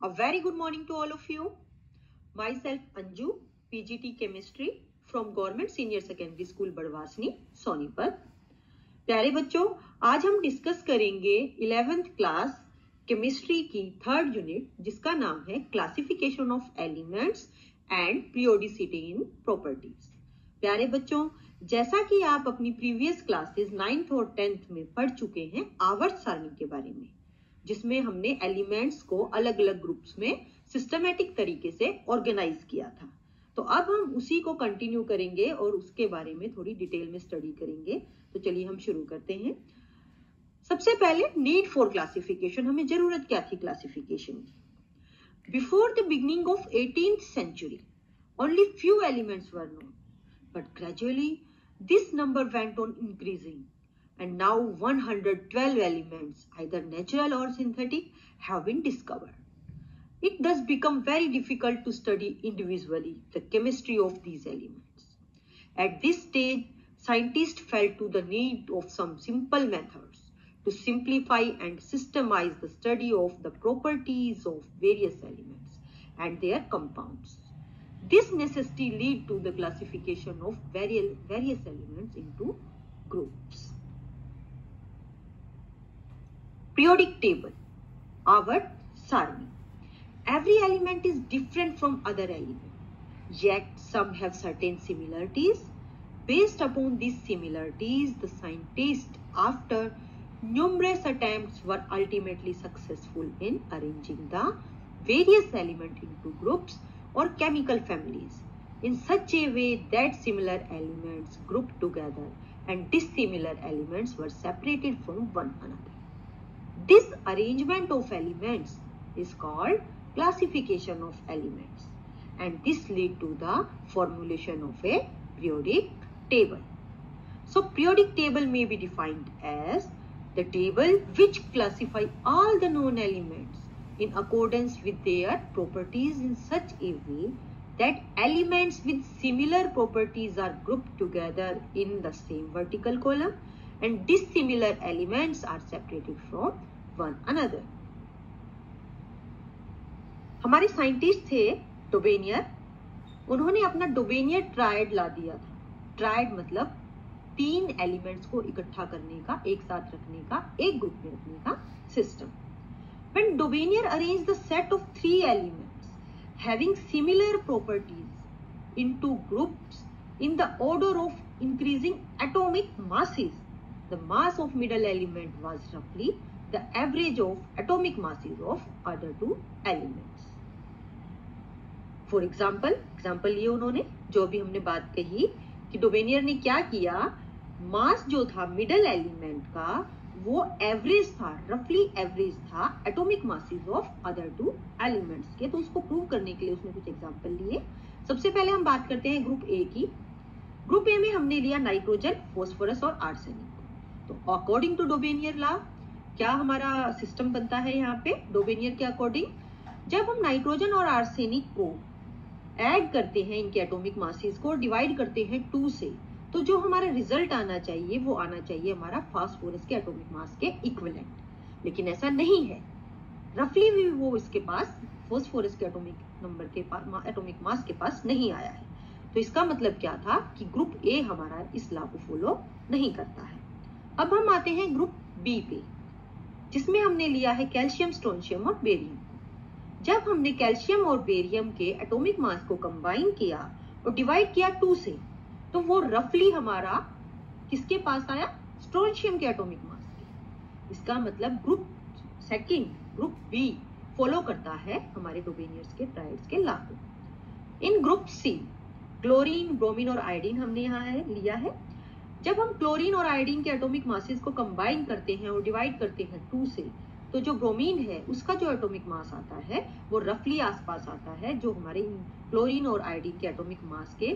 A very good morning to all of you. Myself Anju, PGT Chemistry from Government Senior Secondary School Badwasni Sonipat. प्यारे बच्चों, आज हम discuss करेंगे 11th class chemistry की third unit जिसका नाम है classification of elements and periodicity in properties. प्यारे बच्चों, जैसा कि आप अपनी प्रीवियस क्लासेस 9th और 10th में पढ़ चुके हैं आवर्त सारणी के बारे में, जिसमें हमने एलिमेंट्स को अलग अलग ग्रुप्स में सिस्टमैटिक तरीके से ऑर्गेनाइज किया था। तो अब हम उसी को कंटिन्यू करेंगे और उसके बारे में थोड़ी डिटेल में स्टडी करेंगे। तो चलिए हम शुरू करते हैं। सबसे पहले नीड फॉर क्लासिफिकेशन, हमें जरूरत क्या थी क्लासिफिकेशन की। Before the beginning of 18th century only few elements were known, but gradually this number went on increasing. And now 112 elements, either natural or synthetic, have been discovered. It does become very difficult to study individually the chemistry of these elements. At this stage, scientists felt to the need of some simple methods to simplify and systemize the study of the properties of various elements and their compounds. This necessity led to the classification of various elements into groups. Periodic table, आवर्त सारणी. Every element is different from other element, yet some have certain similarities. Based upon these similarities, the scientists, after numerous attempts, were ultimately successful in arranging the various elements into groups or chemical families in such a way that similar elements grouped together and dissimilar elements were separated from one another. This arrangement of elements is called classification of elements, and this lead to the formulation of a periodic table. So periodic table may be defined as the table which classify all the known elements in accordance with their properties in such a way that elements with similar properties are grouped together in the same vertical column and dissimilar elements are separated from one another. हमारे scientist थे डोबेनियर। उन्होंने अपना डोबेनियर triad ला दिया था। Triad मतलब 3 elements को इकट्ठा करने का, एक साथ रखने का, एक ग्रुप में रखने का system. When Dobenier arranged the set of 3 elements having similar properties into groups in the order of increasing atomic masses, the mass of middle element was roughly the average of atomic masses of other 2 elements. For example, ये उन्होंने जो भी हमने बात कही कि डोबेनियर ने क्या किया, मास जो था मिडल एलिमेंट का वो एवरेज था, रफली एवरेज था atomic masses of other 2 elements के। तो उसको प्रूव करने के लिए उसने कुछ एग्जांपल लिए। सबसे पहले हम बात करते हैं ग्रुप ए की। ग्रुप ए में हमने लिया नाइट्रोजन, फास्फोरस और आर्सेनिक। तो अकॉर्डिंग टू डोबेनियर लॉ क्या हमारा सिस्टम बनता है यहाँ पे डोबेनियर के अकॉर्डिंग। जब हम नाइट्रोजन और आर्सेनिक को ऐड करते हैं, इनके एटॉमिक मासेस को डिवाइड करते हैं 2 से, तो जो हमारा रिजल्ट आना चाहिए वो आना चाहिए हमारा फास्फोरस के एटॉमिक मास के इक्विवेलेंट। लेकिन ऐसा नहीं है, रफली भी वो इसके पास फास्फोरस के एटॉमिक नंबर के पास, एटॉमिक मास के पास नहीं आया है। तो इसका मतलब क्या था कि ग्रुप ए हमारा इस लॉ को फॉलो नहीं करता है। अब हम आते हैं ग्रुप बी पे, जिसमें हमने लिया है कैल्शियम, स्ट्रोंशियम और बेरियम। जब हमने कैल्शियम और बेरियम के एटॉमिक मास को कंबाइन किया और डिवाइड किया 2 से, तो वो रफली हमारा किसके पास आया, स्ट्रोंशियम के एटॉमिक मास के। इसका मतलब group second, group B follow करता है हमारे डोबेनियर्स के ट्रायड्स के लॉ को। इन ग्रुप सी क्लोरीन, ब्रोमीन और आयोडीन हमने यहाँ लिया है। जब हम क्लोरीन और आयोडीन के एटॉमिक मासेस को कंबाइन करते हैं और डिवाइड करते हैं 2 से, तो जो ब्रोमीन है उसका जो एटॉमिक मास आता है वो रफली आसपास आता है जो हमारे क्लोरीन और आयोडीन के एटॉमिक मास के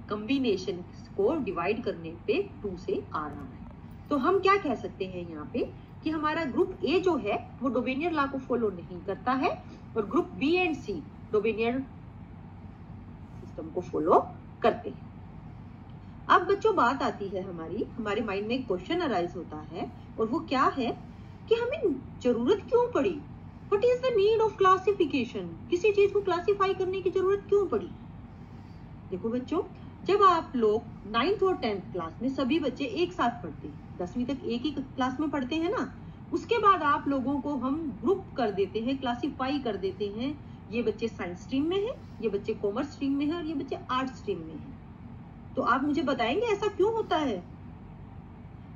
कॉम्बिनेशन को डिवाइड करने पे 2 से आ रहा है। तो हम क्या कह सकते हैं यहाँ पे कि हमारा ग्रुप ए जो है वो डोबेनियर लॉ को फॉलो नहीं करता है और group B and C Dobereiner system को फॉलो करते हैं। अब बच्चों बात आती है हमारे माइंड में एक क्वेश्चन अराइज होता है और वो क्या है कि हमें जरूरत क्यों पड़ी what is the need of classification? किसी चीज को क्लासिफाई करने की जरूरत क्यों पड़ी? देखो बच्चों, जब आप लोग 9th और 10th क्लास में सभी बच्चे एक साथ पढ़ते हैं, 10वीं तक एक ही क्लास में पढ़ते हैं ना, उसके बाद आप लोगों को हम ग्रुप कर देते हैं, क्लासिफाई कर देते हैं, ये बच्चे साइंस स्ट्रीम में हैं, ये बच्चे कॉमर्स स्ट्रीम में हैं और ये बच्चे आर्ट स्ट्रीम में हैं। तो आप मुझे बताएंगे ऐसा क्यों होता है?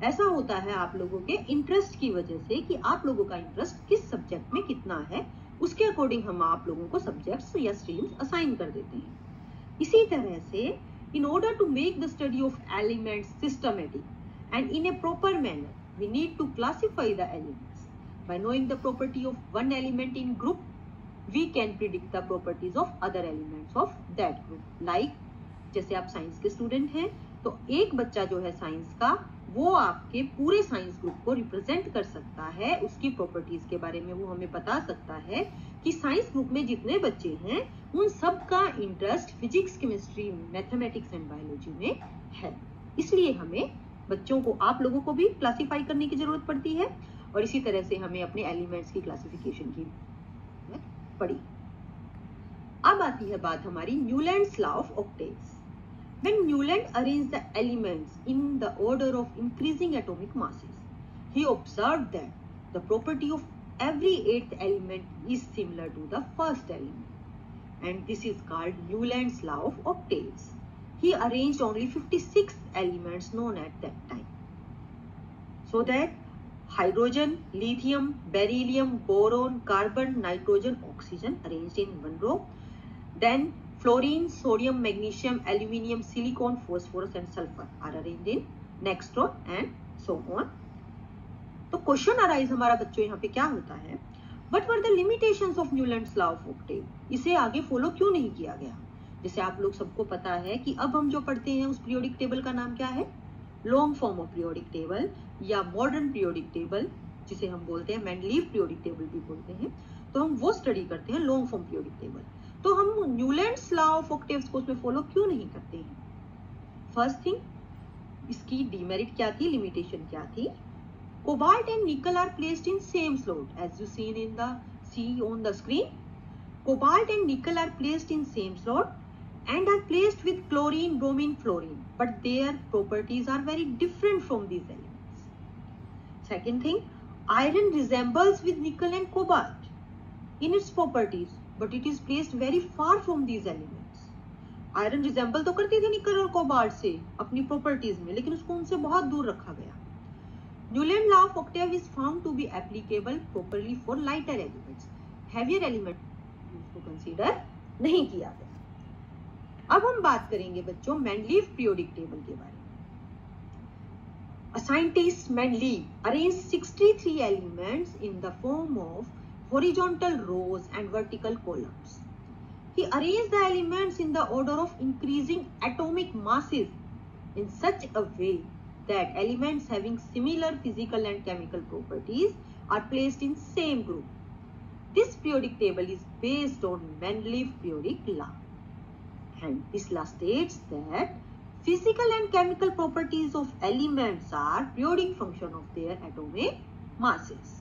ऐसा होता है आप लोगों के इंटरेस्ट की वजह से, कि आप लोगों का इंटरेस्ट किस सब्जेक्ट में कितना है, उसके अकॉर्डिंग हम आप लोगों को सब्जेक्ट्स या स्ट्रीम्स असाइन कर देते हैं। इसी तरह से in order to make the study of elements systematic and in a proper manner, we need to classify the elements. By knowing the property of one element in group, we can predict the properties of other elements of that group. Like, जैसे आप science के student हैं, तो एक बच्चा जो है science का, वो आपके पूरे साइंस ग्रुप को रिप्रेजेंट कर सकता है, उसकी प्रॉपर्टीज के बारे में वो हमें बता सकता है कि साइंस ग्रुप में जितने बच्चे हैं उन सब का interest physics, chemistry, mathematics and biology में है। इसलिए हमें बच्चों को, आप लोगों को भी क्लासिफाई करने की जरूरत पड़ती है और इसी तरह से हमें अपने एलिमेंट्स की क्लासिफिकेशन की पड़ी। अब आती है बात हमारी Newlands law of octaves. When Newland arranged the elements in the order of increasing atomic masses, he observed that the property of every 8th element is similar to the first element, and this is called Newland's law of octaves. He arranged only 56 elements known at that time, so that hydrogen, lithium, beryllium, boron, carbon, nitrogen, oxygen arranged in one row, then fluorine, sodium, magnesium, aluminium, silicon, phosphorus and sulfur are arranged in next row and so on. तो question arise हमारा बच्चों यहाँ पे क्या होता है? What were the limitations of Newland's law of octave? इसे आगे फॉलो क्यों नहीं किया गया? जैसे आप लोग सबको पता है कि अब हम जो पढ़ते हैं उस पीरियोडिक टेबल का नाम क्या है? Long form of periodic table या मॉडर्न पीरियोडिक टेबल, जिसे हम बोलते हैं मेंडलीव पीरियोडिक टेबल भी बोलते हैं। तो हम वो स्टडी करते हैं लॉन्ग फॉर्म पीरियोडिक टेबल। तो हम न्यूलैंड्स लॉ ऑफ ऑक्टेव्स को उसमें फॉलो क्यों नहीं करते हैं? फर्स्ट थिंग, इसकी डीमेरिट क्या थी, लिमिटेशन क्या थी? Cobalt and nickel are placed in same slot as you seen in the see on the screen. Cobalt and nickel are placed in same slot and are placed with chlorine, bromine, fluorine, but their properties are very different from these elements. Second thing, iron resembles with nickel and cobalt in its properties, but it is placed very far from these elements. Iron resemble तो करती थी निकल और cobalt से अपनी properties में, लेकिन उसको उनसे बहुत दूर रखा गया। Newland law of octave is found to be applicable properly for lighter elements. Heavier element उसको कंसीडर नहीं किया गया। अब हम बात करेंगे बच्चों मेंडलीव पीरियोडिक टेबल के बारे में। A scientist Mendeleev arranged 63 elements in the form of horizontal rows and vertical columns. He arranged the elements in the order of increasing atomic masses in such a way that elements having similar physical and chemical properties are placed in same group. This periodic table is based on Mendeleev periodic law. And this law states that physical and chemical properties of elements are periodic function of their atomic masses.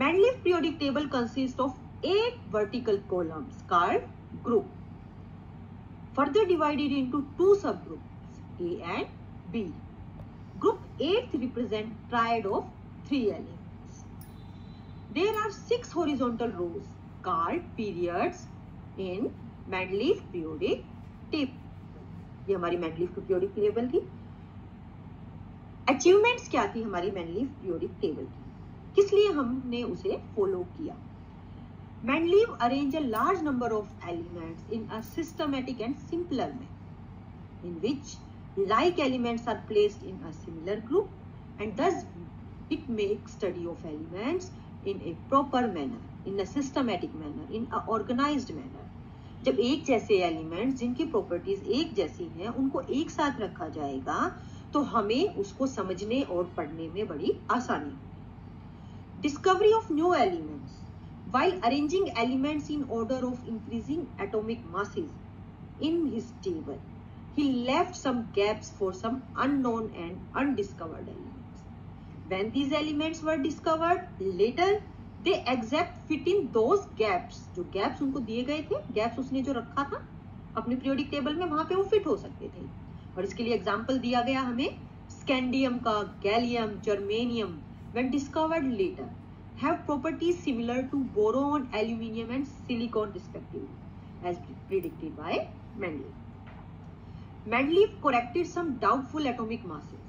Mendeleev periodic table consists of 8 vertical columns called group, further divided into 2 subgroups A and B. Group 8 represent triad of 3 elements. There are 6 horizontal rows called periods in Mendeleev periodic table। ये हमारी Mendeleev की periodic table थी। Achievements क्या थी हमारी Mendeleev periodic table की? किस लिए हमने उसे फॉलो किया? Mendeleev arranged a large number of elements in a systematic and simpler manner, in which like elements are placed in a similar group, and thus it makes study of elements in a proper manner, in a systematic manner, in a organized manner। जब एक जैसे elements जिनकी properties एक जैसी हैं उनको एक साथ रखा जाएगा तो हमें उसको समझने और पढ़ने में बड़ी आसानी होगी। Discovery of new elements while arranging elements in order of increasing atomic masses in his table, he left some gaps for some unknown and undiscovered elements. When these elements were discovered later, they exact fit in those gaps, जो gaps उनको दिए गए थे, gaps उसने जो रखा था अपने पीरियोडिक टेबल में, वहां पे वो फिट हो सकते थे। और इसके लिए एग्जाम्पल दिया गया हमें स्कैंडियम का, gallium, germanium when discovered later have properties similar to boron, aluminium and silicon respectively as predicted by Mendeleev. Mendeleev corrected some doubtful atomic masses.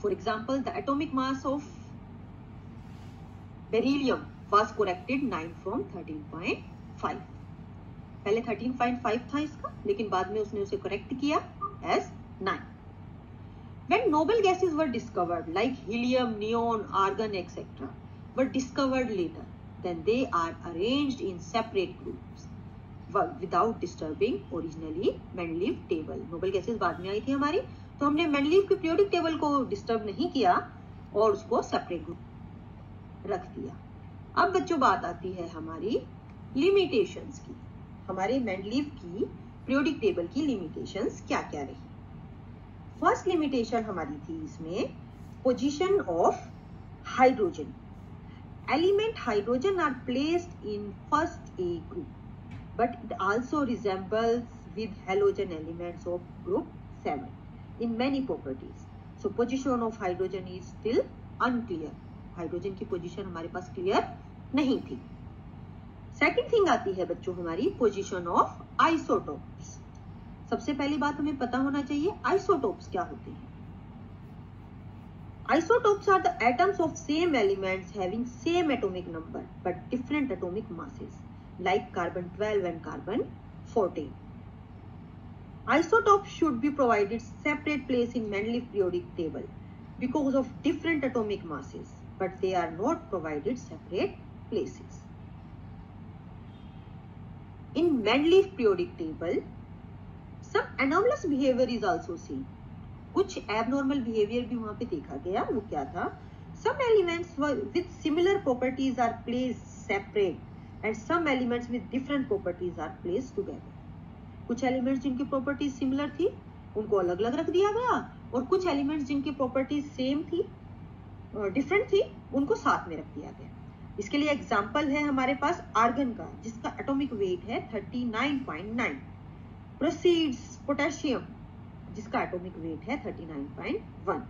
For example, the atomic mass of beryllium was corrected 9 from 13.5. पहले 13.5 था इसका, लेकिन बाद में उसने उसे correct किया as 9. When noble gases were discovered, like helium, neon, argon, etc., were discovered later, then they are arranged in separate groups without disturbing originally Mendeleev table. Noble gases बाद में आई थी हमारी, तो हमने मेंडलीव के पीरियोडिक टेबल को disturb नहीं किया और उसको सेपरेट ग्रुप रख दिया। अब बच्चों बात आती है हमारी लिमिटेशंस की। हमारे मेंडलीव की पीरियोडिक टेबल की लिमिटेशंस क्या क्या रही? फर्स्ट लिमिटेशन हमारी थी इसमें position of hydrogen. Element hydrogen are placed in first A group, but it also resembles with halogen elements of group 7 in many properties. So position of hydrogen is still unclear. Hydrogen की position हमारे पास clear नहीं थी। Second thing आती है बच्चों हमारी position of isotopes. सबसे पहली बात हमें पता होना चाहिए आइसोटोप्स क्या होते हैं। Isotopes are the atoms of same elements having same atomic number but different atomic masses, like carbon 12 and carbon 14. Isotopes should be provided separate place in Mendeleev periodic table because of different atomic masses, but they are not provided separate places. In Mendeleev periodic table, some anomalous behavior is also seen. कुछ abnormal behaviour भी वहां पे देखा गया। वो क्या था? Some elements with similar properties are placed separate and some elements with different properties are placed together. कुछ एलिमेंट्स जिनकी प्रॉपर्टीज सिमिलर थी उनको अलग अलग रख दिया गया, और कुछ एलिमेंट्स जिनकी प्रॉपर्टीज सेम थी डिफरेंट थी उनको साथ में रख दिया गया। इसके लिए एग्जाम्पल है हमारे पास आर्गन का, जिसका एटॉमिक वेट है 39.9। प्रोसीड्स पोटेशियम, जिसका एटॉमिक वेट है 39.1।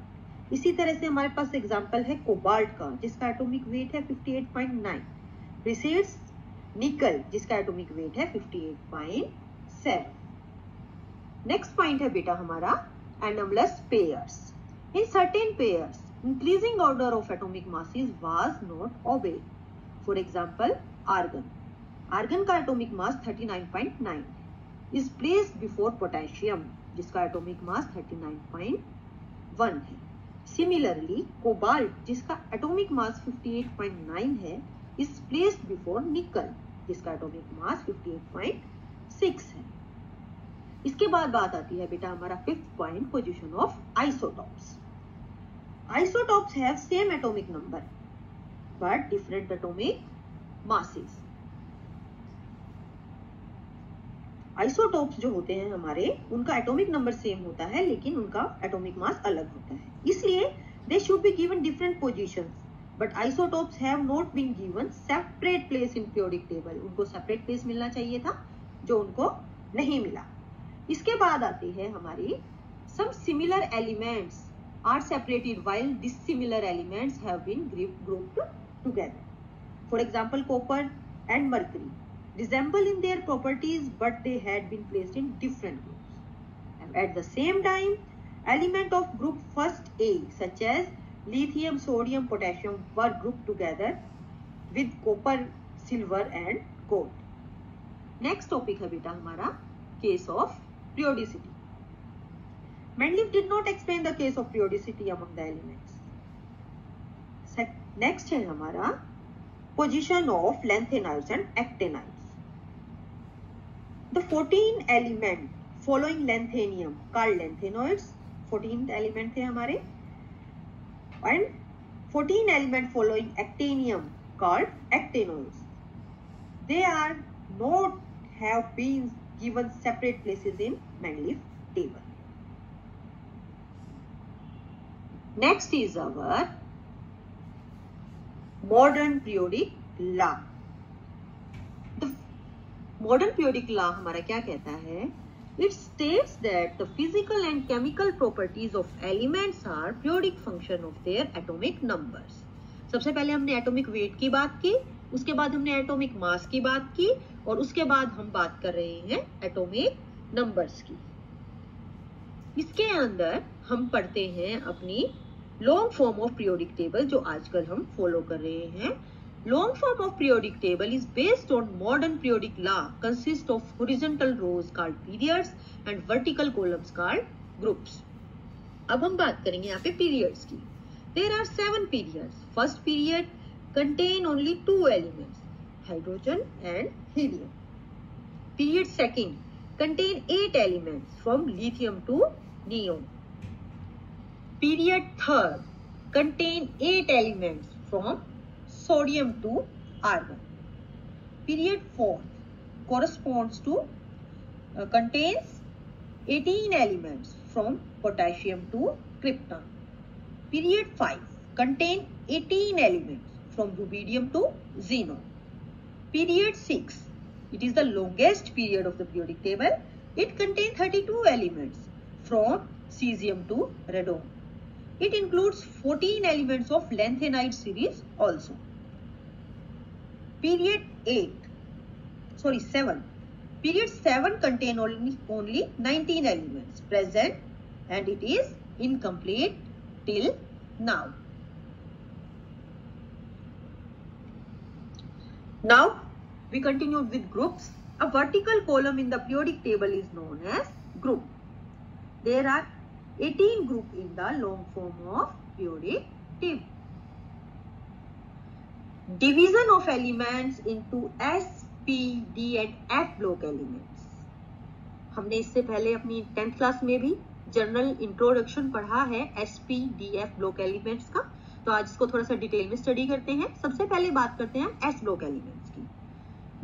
इसी तरह से हमारे पास एग्जांपल है कोबाल्ट का, जिसका एटॉमिक वेट है 58.9। प्रीसीड्स निकल, जिसका एटॉमिक वेट है 58.7। नेक्स्ट पॉइंट है बेटा हमारा anomalous pairs. In certain pairs, increasing order of atomic masses was not obeyed. For example, argon. Argon का atomic mass 39.9 is placed before potassium, जिसका एटॉमिक मास 39.1 है। सिमिलरली कोबाल्ट, जिसका atomic mass 58.9 है, is placed before निकल, जिसका atomic mass 58.6 है। इसके बाद बात आती है बेटा हमारा fifth point, position of isotopes. Isotopes have same atomic number but different atomic masses. Isotopes जो होते हैं हमारे, उनका एटॉमिक नंबर सेम होता है लेकिन उनका एटॉमिक मास अलग होता है, इसलिए they should be given different positions, but isotopes have not been given separate place in periodic table. उनको सेपरेट प्लेस मिलना चाहिए था, जो उनको नहीं मिला। इसके बाद आती है हमारी some similar elements are separated while dissimilar elements have been grouped together. For example copper and mercury resemble in their properties, but they had been placed in different groups. And at the same time, element of group first A, such as lithium, sodium, potassium, were grouped together with copper, silver, and gold. Next topic है बेटा हमारा case of periodicity. Mendeleev did not explain the case of periodicity among the elements. Next है हमारा position of lanthanides and actinides. The 14 element following lanthanium called lanthanoids, 14 element थे हमारे, and 14 element following actinium called actinoids. They are not have been given separate places in Mendeleev table. Next is our modern periodic law. Modern periodic law हमारा क्या कहता है? It states that the physical and chemical properties of elements are periodic function of their atomic numbers. सबसे पहले हमने atomic weight की बात की, उसके बाद हमने एटॉमिक मास की बात की, और उसके बाद हम बात कर रहे हैं एटॉमिक नंबर्स की। इसके अंदर हम पढ़ते हैं अपनी long form of periodic table, जो आजकल हम फॉलो कर रहे हैं। Long form of periodic table is based on modern periodic law, consist of horizontal rows called periods and vertical columns called groups. अब हम बात करेंगे यहाँ पे पीरियड्स की। There are 7 periods. First period contain only 2 elements, hydrogen and helium. Period second contain 8 elements from lithium to neon. Period third contain 8 elements from sodium to argon. Period fourth corresponds to contains 18 elements from potassium to krypton. Period 5 contain 18 elements from rubidium to xenon. Period 6, it is the longest period of the periodic table. It contains 32 elements from cesium to radon. It includes 14 elements of lanthanide series also. Period 7. Period 7 contain only 19 elements present, and it is incomplete till now. Now we continue with groups. A vertical column in the periodic table is known as group. There are 18 groups in the long form of periodic table. Division of elements into S, P, D and F block elements. हमने इससे पहले अपनी 10th class में भी general introduction पढ़ा है S, P, D, F block elements का, तो आज इसको थोड़ा सा डिटेल में स्टडी करते हैं। सबसे पहले बात करते हैं S ब्लॉक एलिमेंट्स की।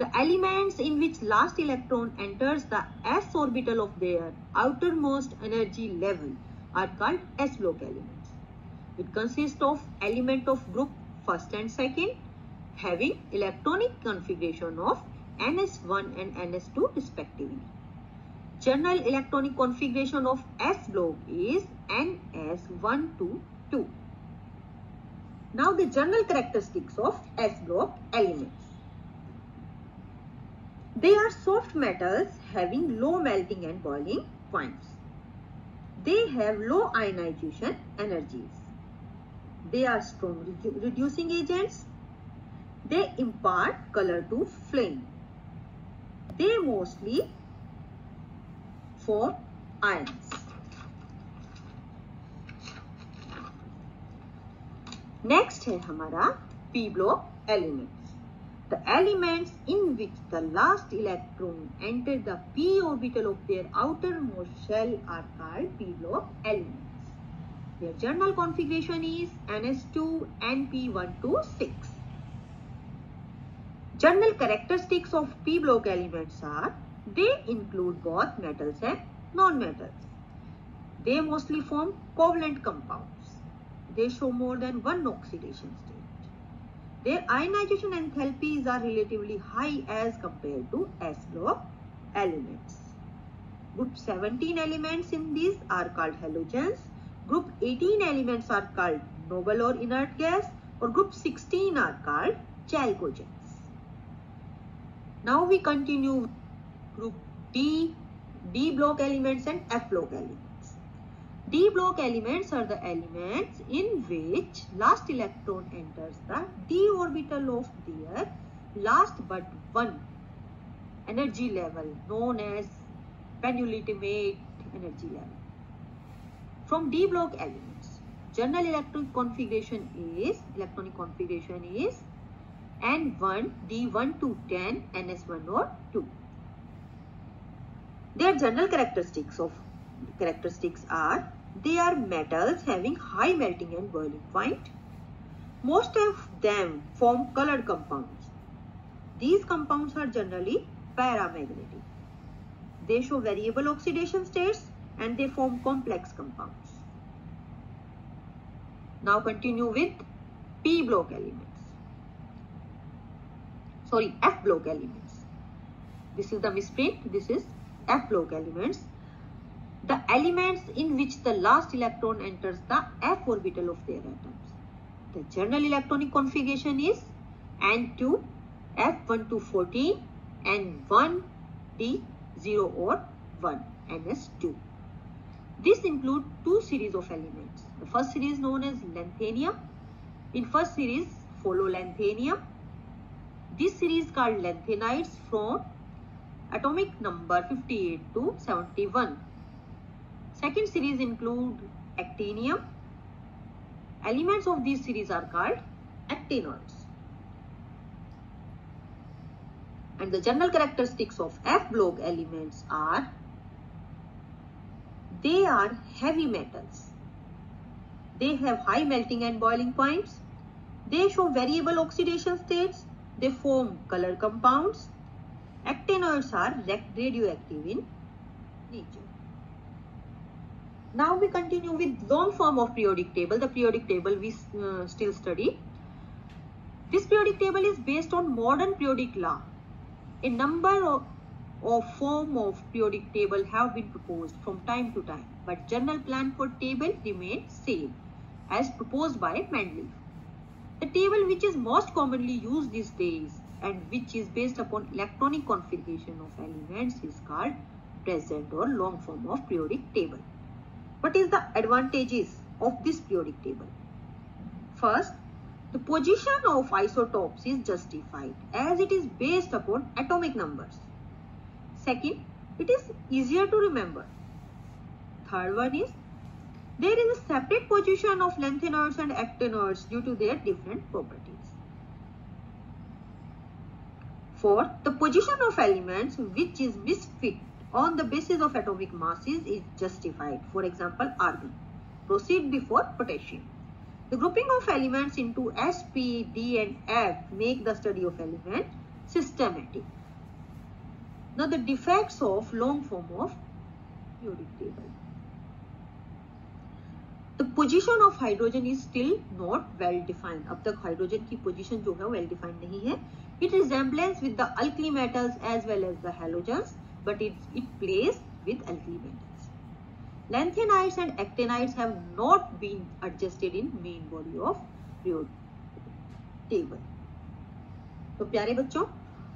The elements in which last electron enters the s orbital of their outermost energy level are called s block elements. It consists of element of group first and second, having electronic configuration of ns1 and ns2 respectively. General electronic configuration of s block is ns122. Now the general characteristics of s block elements. They are soft metals having low melting and boiling points. They have low ionization energies. They are strong reducing agents. They impart color to flame. They mostly form ions. Next है हमारा p block elements. The elements in which the last electron enter the p orbital of their outermost shell are called p block elements. Their general configuration is ns2 np126. General characteristics of p block elements are they include both metals and non-metals. They mostly form covalent compounds. They show more than one oxidation state. Their ionization enthalpies are relatively high as compared to s block elements. Group 17 elements in these are called halogens. Group 18 elements are called noble or inert gas, or group 16 are called chalcogens. Now we continue group D block elements and F block elements. D block elements are the elements in which last electron enters the d orbital of their last but one energy level, known as penultimate energy level. From D block elements, general electronic configuration is N1 D1 to 10 NS1 or 2. Their general characteristics are they are metals having high melting and boiling point. Most of them form colored compounds. These compounds are generally paramagnetic. They show variable oxidation states and they form complex compounds. Now continue with p block elements. sorry, F block elements. This is the misprint. This is F block elements. The elements in which the last electron enters the F orbital of their atoms. The general electronic configuration is N2, F1 to 14, and 1D0 or 1, NS2. This includes two series of elements. The first series known as lanthanum. In first series follow lanthanum. This series called lanthanides from atomic number 58 to 71. Second series include actinium. Elements of this series are called actinoids. And the general characteristics of F block elements are, they are heavy metals. They have high melting and boiling points. They show variable oxidation states. They form color compounds. Actinoids are radioactive in nature. Now we continue with long form of periodic table. The periodic table we still study. This periodic table is based on modern periodic law. A number of form of periodic table have been proposed from time to time, but general plan for table remains same as proposed by Mendeleev. The table which is most commonly used these days and which is based upon electronic configuration of elements is called present or long form of periodic table. What is the advantages of this periodic table? First, the position of isotopes is justified as it is based upon atomic numbers. Second, it is easier to remember. Third one is, there is a separate position of lanthanoids and actinoids due to their different properties. Fourth, the position of elements which is misfit on the basis of atomic masses is justified. For example, argon. Proceed before potassium. The grouping of elements into S, P, D and F make the study of element systematic. Now the defects of long form of periodic table. The position of hydrogen is still not well defined. अब तक hydrogen की position जो है well defined नहीं है. It resembles with the alkali metals as well as the halogens, but it plays with alkali metals. Lanthanides and actinides have not been adjusted in main body of periodic table. तो प्यारे बच्चों,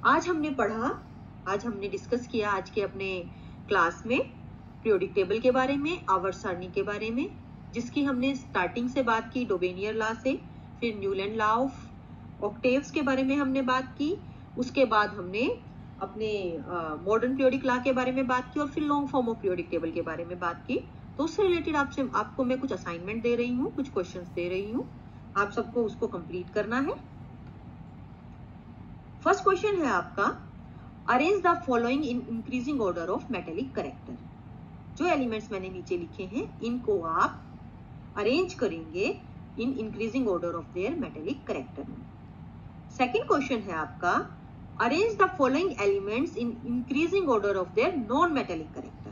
आज हमने discuss किया आज के अपने class में पीरियोडिक टेबल के बारे में, आवर्त सारणी के बारे में, जिसकी हमने स्टार्टिंग से बात की डोबेनियर लॉ से, फिर न्यूलैंड लॉ ऑफ ऑक्टेव्स के बारे में हमने बात की, उसके बाद हमने अपने मॉडर्न पीरियोडिक लॉ के बारे में बात की और फिर long form of periodic table के बारे में बात की. तो उससे रिलेटेड आपको मैं कुछ असाइनमेंट दे रही हूँ, कुछ क्वेश्चंस दे रही हूँ, आप सबको उसको कंप्लीट करना है. फर्स्ट क्वेश्चन है आपका, arrange the following in increasing order of metallic character. जो एलिमेंट्स मैंने नीचे लिखे हैं इनको आप अरेंज करेंगे in increasing order of their metallic character. Second question है आपका, arrange the following elements in increasing order of their non metallic character.